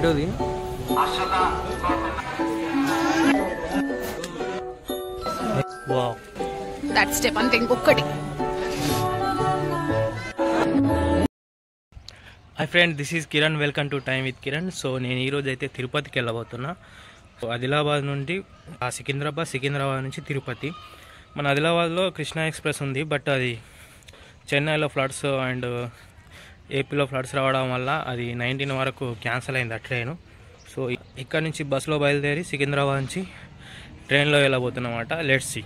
వీడియోది. Wow that step అంతే ఇంకొకటి. Hi friend, this is Kiran. Welcome to time with Kiran. So నేను ఈరోజు అయితే తిరుపతికి వెళ్ళబోతున్నా. సో ఆదిలాబాద్ నుండి సికింద్రాబాద్ నుంచి తిరుపతి. మన ఆదిలాబాద్లో కృష్ణా ఎక్స్ప్రెస్ ఉంది, బట్ అది చెన్నైలో ఫ్లడ్స్ అండ్ ఏపీలో ఫ్లడ్స్ రావడం వల్ల అది 19 వరకు క్యాన్సిల్ అయింది ఆ ట్రైను. సో ఇక్కడ నుంచి బస్సులో బయలుదేరి సికింద్రాబాద్ నుంచి ట్రైన్లో వెళ్ళబోతున్నమాట. Let's see.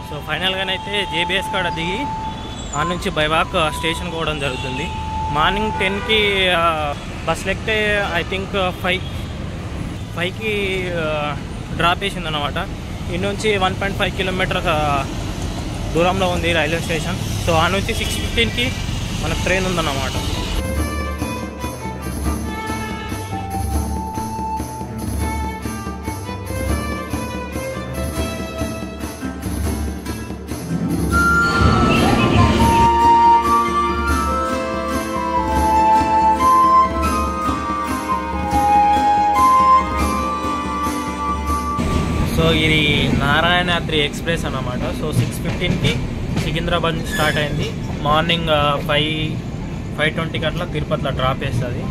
సో ఫైనల్గానైతే జేబీఎస్ కాడ దిగి ఆ నుంచి బైవాక్ స్టేషన్ పోవడం జరుగుతుంది. మార్నింగ్ 10కి బస్సు ఎక్కితే ఐ థింక్ 5కి డ్రాప్ వేసింది అనమాట. ఇటు నుంచి 1.5 కిలోమీటర్ దూరంలో ఉంది రైల్వే స్టేషన్. సో ఆ నుంచి 6:15కి మనకు ట్రైన్ ఉందన్నమాట. సో ఇది నారాయణాద్రి ఎక్స్ప్రెస్ అన్నమాట. సో 6:15కి సికింద్రాబాద్ నుంచి స్టార్ట్ అయింది. మార్నింగ్ 5:20కి అట్లా తిరుపతిలో డ్రాప్ వేస్తుంది.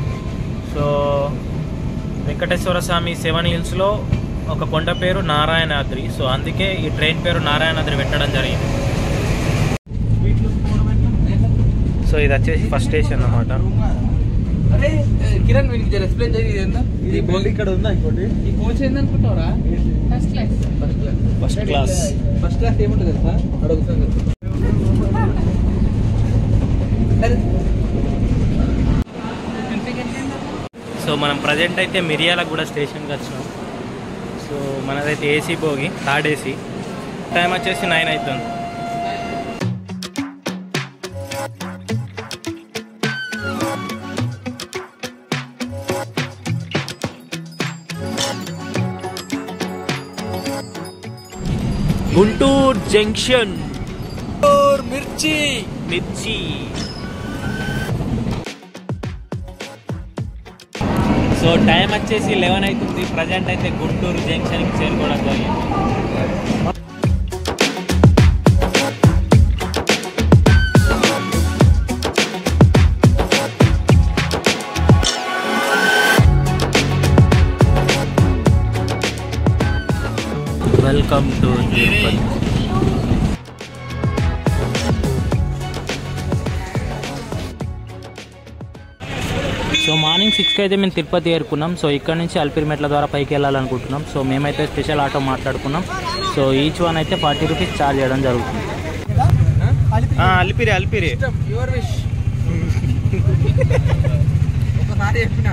సో వెంకటేశ్వర స్వామి 7 హిల్స్లో ఒక కొండ పేరు నారాయణాద్రి. సో అందుకే ఈ ట్రైన్ పేరు నారాయణాద్రి పెట్టడం జరిగింది. సో ఇది వచ్చేసి ఫస్ట్ స్టేషన్ అన్నమాట. అరే కిరణ్ వీనికి జర ఎక్స్ప్లెయిన్ చేయి. ఇది బోల్డ్ ఇక్కడ ఉందా? ఇంకోటి ఈ కోచ్ ఏందనుకుంటావరా? ఫస్ట్ క్లాస్ ఏముంటుంది తెలుసా? అడుగుతాం కదా. సో మనం ప్రజెంట్ అయితే మిర్యాలగూడ స్టేషన్కి వచ్చినాం. సో మనదైతే ఏసీ పోగి థర్డ్ ఏసీ. టైం వచ్చేసి 9 అవుతుంది. గుంటూరు జంక్షన్, మిర్చి. సో టైం వచ్చేసి 11 అవుతుంది. ప్రజెంట్ అయితే గుంటూరు జంక్షన్కి చేరుకోవడం జరిగింది. Welcome to Tirupati. So morning 6కి అయితే మేము తిరుపతి చేరుకున్నాం. సో ఇక్కడ నుంచి అల్పిరిమెట్ల ద్వారా పైకి వెళ్ళాలనుకుంటున్నాం. సో మేమైతే స్పెషల్ ఆటో మాట్లాడుకున్నాం. సో ఈచ్ వన్ అయితే 40 రూపీస్ ఛార్జ్ చేయడం జరుగుతుంది. Alipiri your wish. ఒకసారి చెప్పిన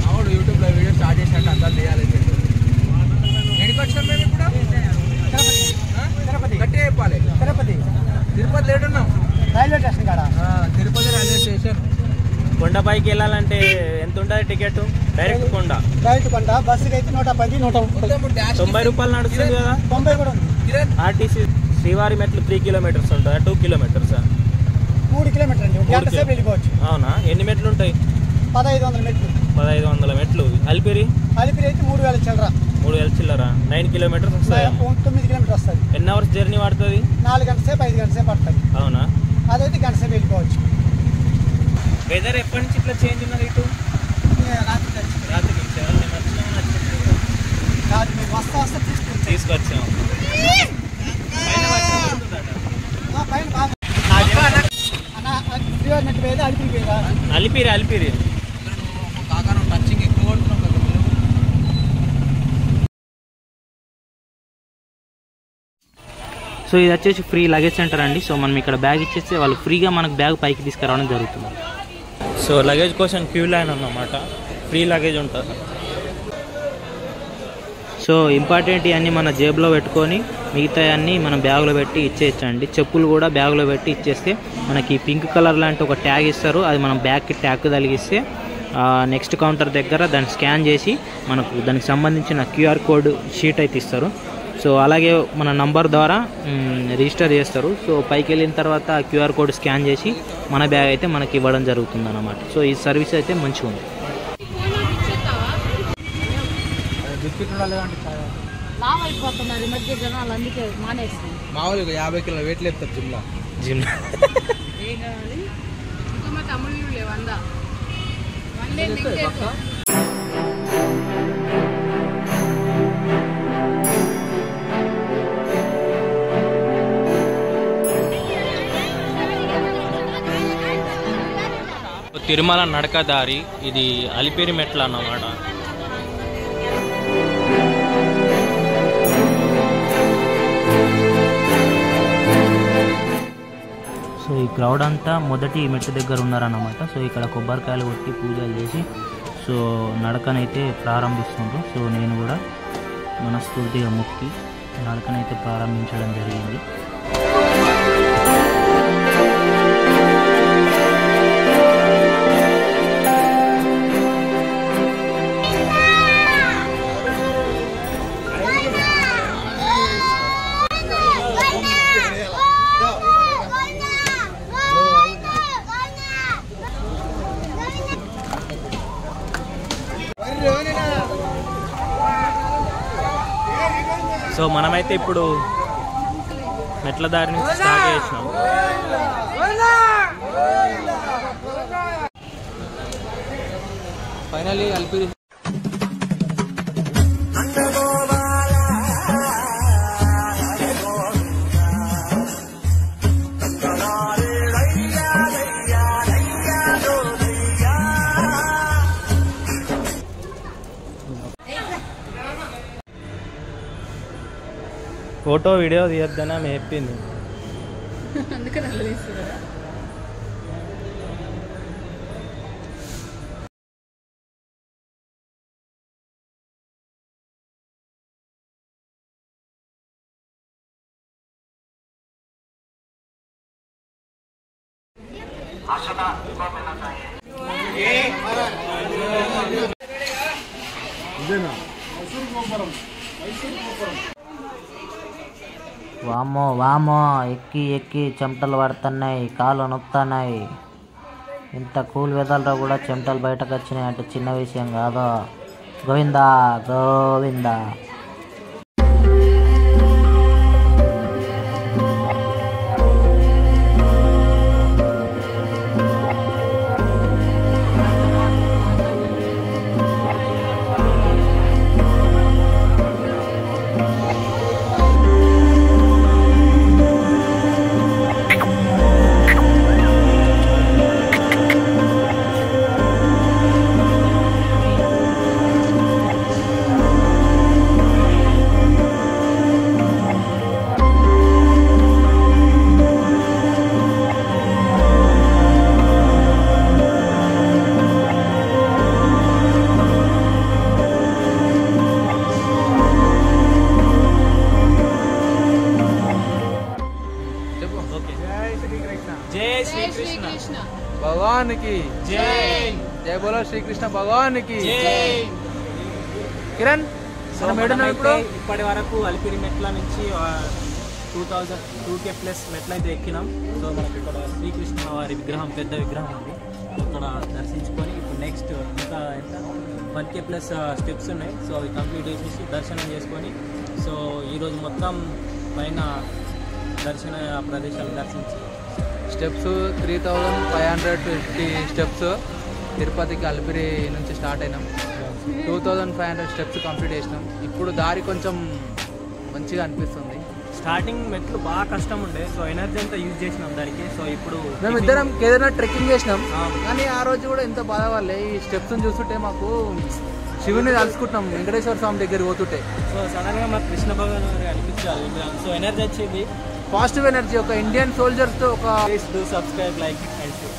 అవును యూట్యూబ్లో వీడియో స్టార్ట్ చేసినట్టు అంతా చేయాలని చెప్పి ఎక్కడికి వచ్చినాం మేము ఇప్పుడు? తిరుపతి. గట్టిగా చెప్పాలి. తిరుపతి లేడున్నాం. రైల్వే స్టేషన్ కాడ. Tirupati railway station. కొండపైకి వెళ్ళాలంటే ఎంత ఉంటుంది టికెట్? డైరెక్ట్ కొండ బస్సుకి అయితే 110, 90 రూపాయలు నడుస్తుంది కదా. 90 కూడా ఉంది. ఆర్టీసీ శ్రీవారి మెట్లు 3 కిలోమీటర్స్ ఉంటుందా? 2 కిలోమీటర్సా? 3 కిలోమీటర్ అండి. గంట సేపు వెళ్ళిపోవచ్చు. అవునా? ఎన్ని మెట్లు ఉంటాయి? 1500 మెట్లు. 1500 మెట్లు. అల్పిరి అయితే 3000 చిల్లర. 3000 చిల్లర. 9 కిలోమీటర్స్ వస్తాయి. 9 కిలోమీటర్ వస్తుంది. ఎన్ని అవర్స్ జర్నీ పడుతుంది? 4 గంటల సేపు 5 గంటల సేపు పడుతుంది. అవునా? అదైతే గంట సేపు వెళ్ళిపోవచ్చు. వెదర్ ఎప్పటి నుంచి ఇట్లా చేంజ్ ఉన్నది? ఇటు రాత్రి నుంచి తీసుకొచ్చాము. అలిపిరి అలిపిరి. టచింగ్ ఎక్కువ కొడుతున్నాం కదా. సో ఇది వచ్చేసి ఫ్రీ లగేజ్ సెంటర్ అండి. సో మనం ఇక్కడ బ్యాగ్ ఇచ్చేస్తే వాళ్ళు ఫ్రీగా మనకు బ్యాగ్ పైకి తీసుకురావడం జరుగుతుంది. సో లగేజ్ కోసం క్యూ లైన్ అన్నమాట, ఫ్రీ లగేజ్ ఉంటుంది. సో ఇంపార్టెంట్ ఇవన్నీ మన జేబులో పెట్టుకొని మిగతా అన్నీ మనం బ్యాగ్లో పెట్టి ఇచ్చేయచ్చండి. చెప్పులు కూడా బ్యాగ్లో పెట్టి ఇచ్చేస్తే మనకి పింక్ కలర్ లాంటి ఒక ట్యాగ్ ఇస్తారు. అది మనం బ్యాగ్కి ట్యాగ్ తగిలిస్తే నెక్స్ట్ కౌంటర్ దగ్గర దాన్ని స్కాన్ చేసి మనకు దానికి సంబంధించిన క్యూఆర్ కోడ్ షీట్ అయితే ఇస్తారు. సో అలాగే మన నంబర్ ద్వారా రిజిస్టర్ చేస్తారు. సో పైకి వెళ్ళిన తర్వాత ఆ క్యూఆర్ కోడ్ స్కాన్ చేసి మన బ్యాగ్ అయితే మనకి ఇవ్వడం జరుగుతుంది అన్నమాట. సో ఈ సర్వీస్ అయితే మంచిగా ఉంది. మామూలుగా 50 కిలోల వెయిట్ లేపుతారు జిమ్. తిరుమల నడక దారి, ఇది అలిపిరి మెట్ల అన్నమాట. సో ఈ క్రౌడ్ అంతా మొదటి మెట్టు దగ్గర ఉన్నారన్నమాట. సో ఇక్కడ కొబ్బరికాయలు కొట్టి పూజలు చేసి సో నడకనైతే ప్రారంభిస్తుండ్రు. సో నేను కూడా మనస్ఫూర్తిగా మొక్కి నడకనైతే ప్రారంభించడం జరిగింది. సో మనమైతే ఇప్పుడు మెట్ల దారి నుంచి స్టార్ట్ చేసినాం. ఫైనలీ అలిపిరి ఫోటో వీడియో తీయొద్దని ఆమె చెప్పింది. వామో వామో, ఎక్కి ఎక్కి చెమటలు పడుతున్నాయి, కాళ్ళు నొప్పుతున్నాయి. ఇంత కూల్ వెదర్లో కూడా చెమటలు బయటకు వచ్చినాయి అంటే చిన్న విషయం కాదు. గోవిందా గోవిందా. भगवान की जय। जय बोलो श्री कृष्ण भगवान की जय। కిరణ్ ఇప్పటి వరకు అలిపిరి మెట్ల నుంచి 2K+ మెట్లు అయితే ఎక్కినాం. సో మనకి ఇక్కడ శ్రీకృష్ణ వారి విగ్రహం, పెద్ద విగ్రహం ఉంది, అక్కడ దర్శించుకొని ఇప్పుడు నెక్స్ట్ ఇంకా ఎంత 1K+ స్టెప్స్ ఉన్నాయి. సో అవి కంప్లీట్ చేసేసి దర్శనం చేసుకొని సో ఈరోజు మొత్తం పైన దర్శన ప్రదేశాలు దర్శించి స్టెప్స్ 3550 స్టెప్స్ తిరుపతికి అలిపిరి నుంచి స్టార్ట్ అయినాం. 2500 స్టెప్స్ కంప్లీట్ చేసినాం. ఇప్పుడు దారి కొంచెం మంచిగా అనిపిస్తుంది, స్టార్టింగ్ మెట్లు బాగా కష్టం ఉండే, సో ఎనర్జీ అంతా యూజ్ చేసినాం దానికి. సో ఇప్పుడు మేము ఇద్దరం కేదార్నాథ్ ట్రెక్కింగ్ చేసినాం, కానీ ఆ రోజు కూడా ఎంత బాధ వాళ్ళే. ఈ స్టెప్స్ చూస్తుంటే మాకు శివుని తలుచుకుంటున్నాం వెంకటేశ్వర స్వామి దగ్గరికి పోతుంటే. సో సడన్గా మాకు కృష్ణ భగవాన్ గారు అనిపించాలి. సో ఎనర్జీ వచ్చింది, పాజిటివ్ ఎనర్జీ. ఒక ఇండియన్ సోల్జర్స్తో ఒక do subscribe, like and share.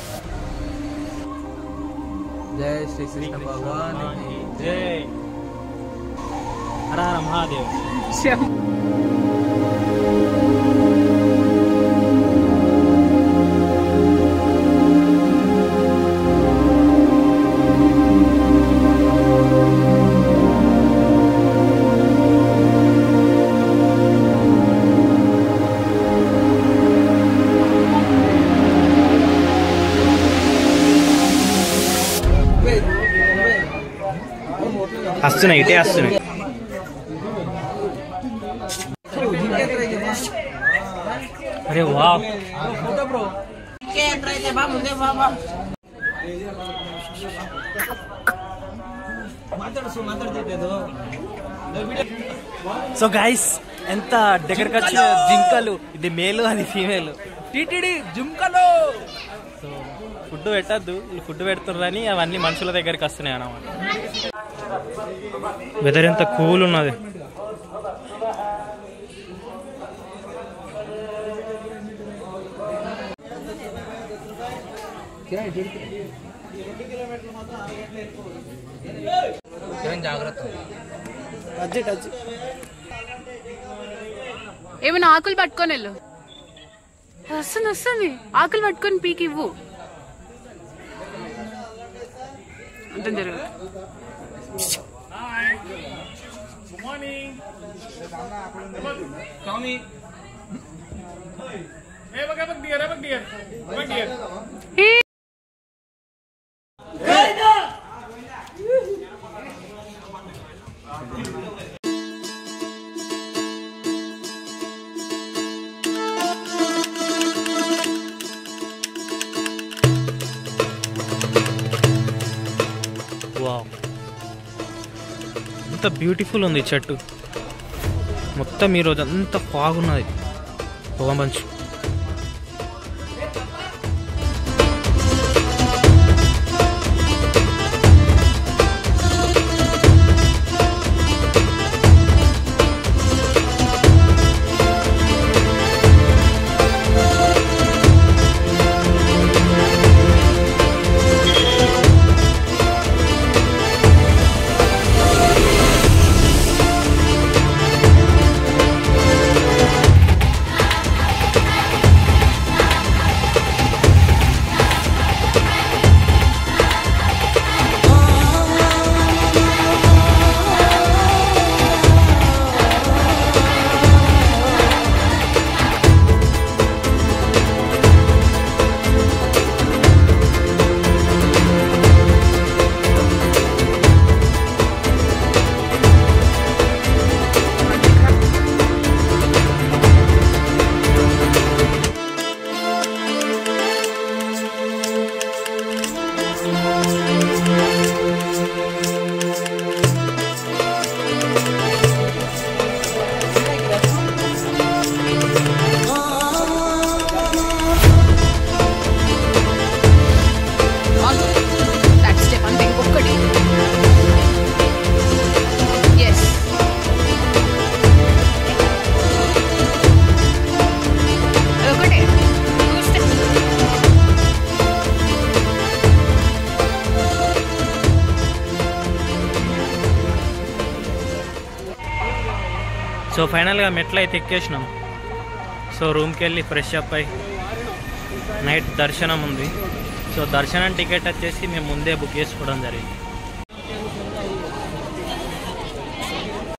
జై శ్రీకృష్ణ భగవాన్ జై. హర హర మహాదేవ్. వస్తున్నాయి, ఇటే వస్తున్నాయి. అరే వా, సో గైస్ ఎంత దగ్గరకు వచ్చిన జింకలు, ఇది మేలు అది ఫీమేల్. టీటీడీ జింకలు. సో ఫుడ్ పెట్టద్దు, ఫుడ్ పెడుతున్నారని అవన్నీ మనుషుల దగ్గరికి వస్తున్నాయి అన్నమాట. వెదర్ ఎంత కూల్ ఉన్నది. ఏమైనా ఆకులు పట్టుకొని వెళ్ళు. వస్తుంది వస్తుంది, ఆకులు పట్టుకొని పీకి ఇవ్వు. అంటే జరుగు. వావ్, ఎంత బ్యూటిఫుల్ ఉంది చెట్టు మొత్తం. ఈరోజు అంత బాగున్నది పొగ మంచు. సో ఫైనల్గా మెట్లు అయితే ఎక్కేసినాం. సో రూమ్కి వెళ్ళి ఫ్రెష్ అప్ అయి నైట్ దర్శనం ఉంది. సో దర్శనం టికెట్ వచ్చేసి మేము ముందే బుక్ చేసుకోవడం జరిగింది.